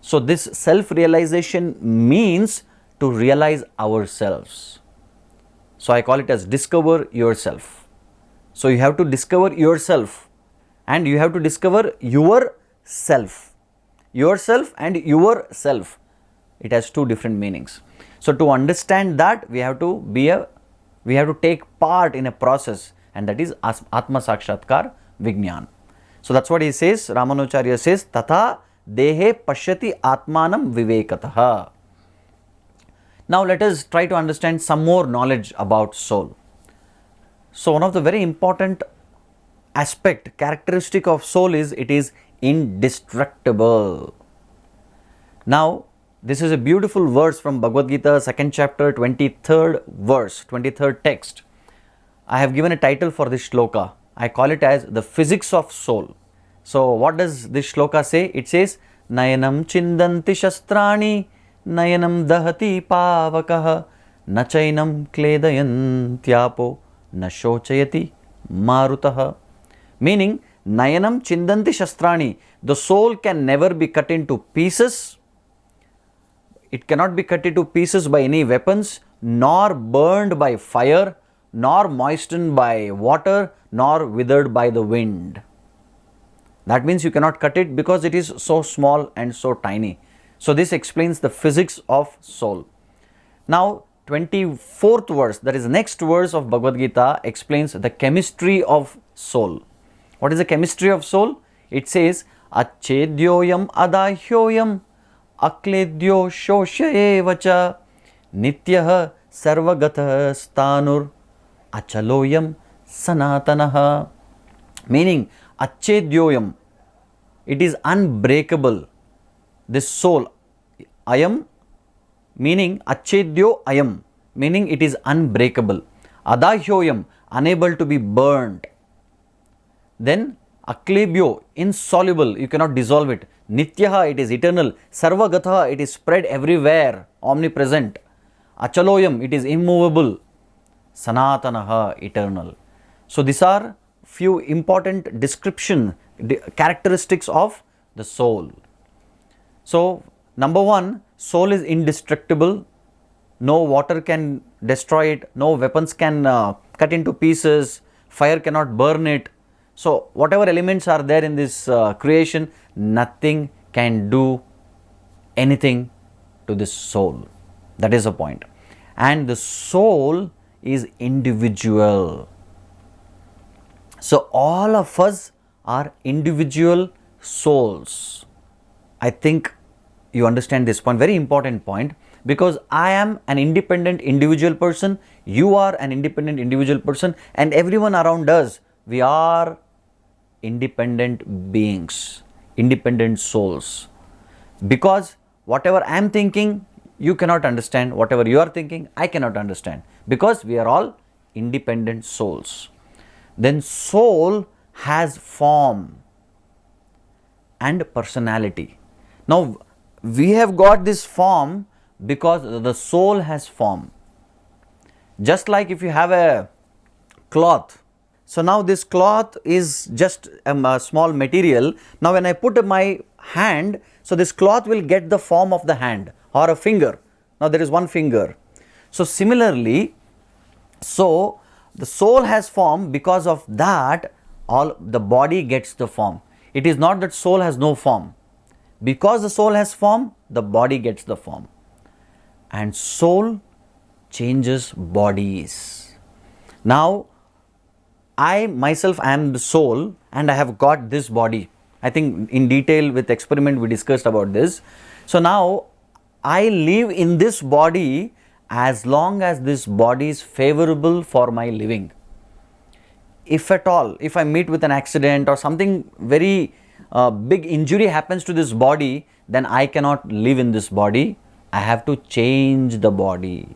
So this self-realization means to realize ourselves. So I call it as discover yourself. So you have to discover yourself and you have to discover yourself. Yourself and yourself. It has two different meanings. So to understand that, we have to take part in a process, and that is Atma Sakshatkar Vijnana. So that's what he says. Ramanujacharya says, Tatha dehe pashyati atmanam vivekataha. Now let us try to understand some more knowledge about soul. So one of the very important characteristic of soul is it is indestructible. Now this is a beautiful verse from Bhagavadgita, 2nd chapter, 23rd verse, 23rd text. I have given a title for this shloka. I call it as the physics of soul. So what does this shloka say? It says, Nayanam chindanti shastrani, Nayanam dahati pavakaha, Nachainam kledayantyapo, Nashochayati marutaha. Meaning, Nayanam chindanti shastrani, the soul can never be cut into pieces. It cannot be cut into pieces by any weapons, nor burned by fire, nor moistened by water, nor withered by the wind. That means you cannot cut it because it is so small and so tiny. So this explains the physics of soul. Now 24th verse, that is the next verse of Bhagavad Gita, explains the chemistry of soul. What is the chemistry of soul? It says, Achedyoyam adahyoyam akledyo shoshayevacha nityah sarvagatah stanur achaloyam sanatanaha. Meaning, achedyoyam, it is unbreakable. This soul, ayam, meaning achedyo ayam, meaning it is unbreakable. Adahyoyam, unable to be burnt. Then aklebyo, insoluble, you cannot dissolve it. Nityaha, it is eternal. Sarvagatha, it is spread everywhere, omnipresent. Achaloyam, it is immovable. Sanatanaha, eternal. So these are few important characteristics of the soul. So number one, soul is indestructible. No water can destroy it. No weapons can cut into pieces. Fire cannot burn it. So whatever elements are there in this creation, nothing can do anything to this soul. That is the point. And the soul is individual. So all of us are individual souls. I think you understand this point, very important point, because I am an independent individual person, you are an independent individual person, and everyone around us, we are independent beings, independent souls. Because whatever I am thinking, you cannot understand. Whatever you are thinking, I cannot understand. Because we are all independent souls. Then soul has form and personality. Now, we have got this form because the soul has form. Just like if you have a cloth. So now this cloth is just a small material. Now when I put my hand, so this cloth will get the form of the hand or a finger. Now there is one finger. So similarly, so the soul has form, because of that all the body gets the form. It is not that soul has no form. Because the soul has form, the body gets the form. And soul changes bodies. Now, I myself am the soul and I have got this body. I think in detail with experiment we discussed about this. So now, I live in this body as long as this body is favorable for my living. If at all, if I meet with an accident or something very big injury happens to this body, then I cannot live in this body. I have to change the body.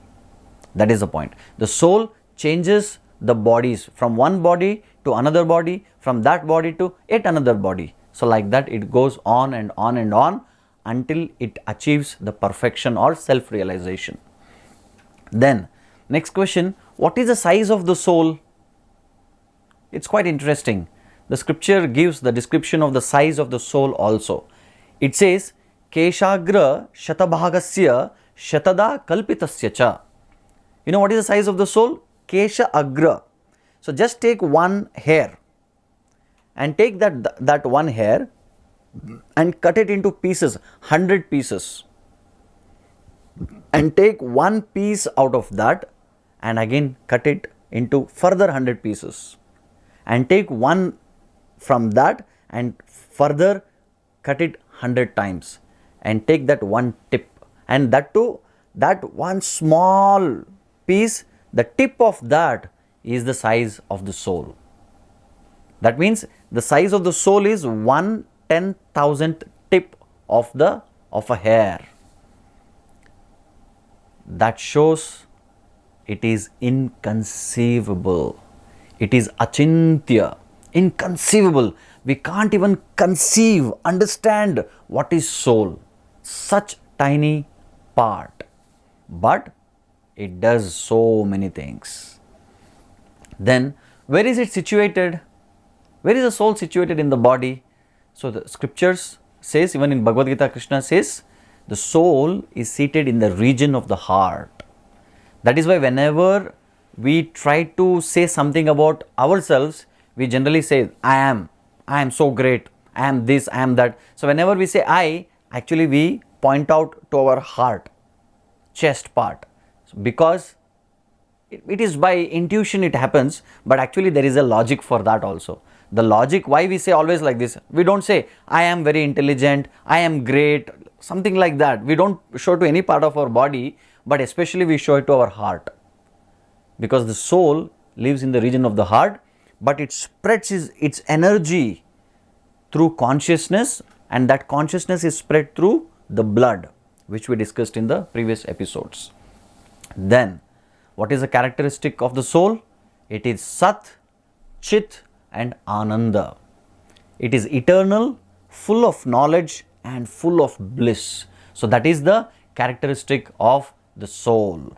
That is the point. The soul changes the bodies from one body to another body, from that body to yet another body. So like that it goes on and on and on until it achieves the perfection or self-realization. Then next question, what is the size of the soul? It's quite interesting. The scripture gives the description of the size of the soul also. It says, keshagra shatabhagasya shatada kalpitasya cha. You know what is the size of the soul? Kesha agra. So just take one hair and take that one hair and cut it into pieces, 100 pieces, and take one piece out of that and again cut it into further 100 pieces, and take one from that and further cut it 100 times, and take that one tip, and that too, that one small piece, the tip of that is the size of the soul. That means the size of the soul is 1/10,000th tip of a hair. That shows it is inconceivable. It is achintya, inconceivable. We can't even conceive, understand what is soul. Such tiny part, but it does so many things. Then, where is it situated? Where is the soul situated in the body? So the scriptures says, even in Bhagavadgita, Krishna says, the soul is seated in the region of the heart. That is why whenever we try to say something about ourselves, we generally say, I am so great, I am this, I am that. So whenever we say I, actually we point out to our heart, chest part, because it is by intuition it happens, but actually there is a logic for that also. The logic why we say always like this, we don't say I am very intelligent, I am great, something like that. We don't show to any part of our body, but especially we show it to our heart, because the soul lives in the region of the heart, but it spreads its energy through consciousness, and that consciousness is spread through the blood, which we discussed in the previous episodes. Then, what is the characteristic of the soul? It is Sat, Chit and Ananda. It is eternal, full of knowledge and full of bliss. So that is the characteristic of the soul.